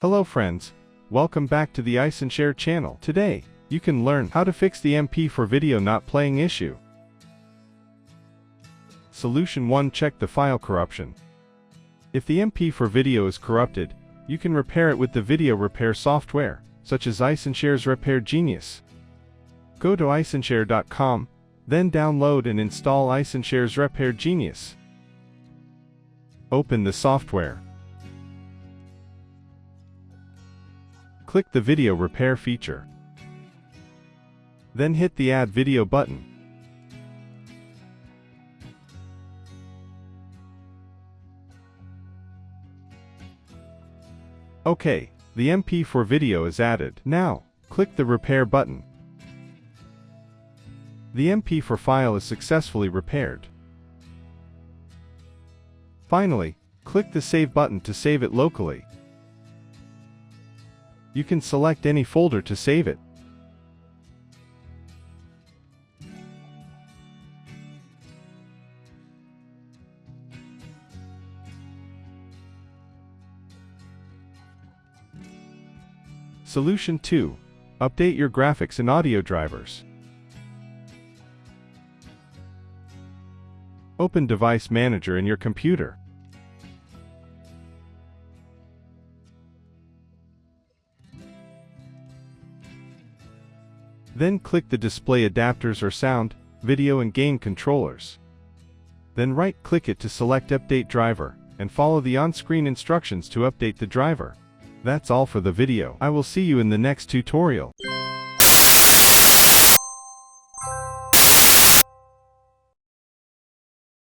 Hello friends, welcome back to the iSunshare channel. Today, you can learn how to fix the MP4 video not playing issue. Solution 1. Check the file corruption. If the MP4 video is corrupted, you can repair it with the video repair software, such as iSunshare's Repair Genius. Go to iSunshare.com, then download and install iSunshare's Repair Genius. Open the software. Click the video repair feature. Then hit the Add Video button. OK, the MP4 video is added. Now, click the Repair button. The MP4 file is successfully repaired. Finally, click the Save button to save it locally. You can select any folder to save it. Solution 2. Update your graphics and audio drivers. Open Device Manager in your computer. Then click the Display Adapters or Sound, Video and Game Controllers. Then right-click it to select Update Driver, and follow the on-screen instructions to update the driver. That's all for the video. I will see you in the next tutorial.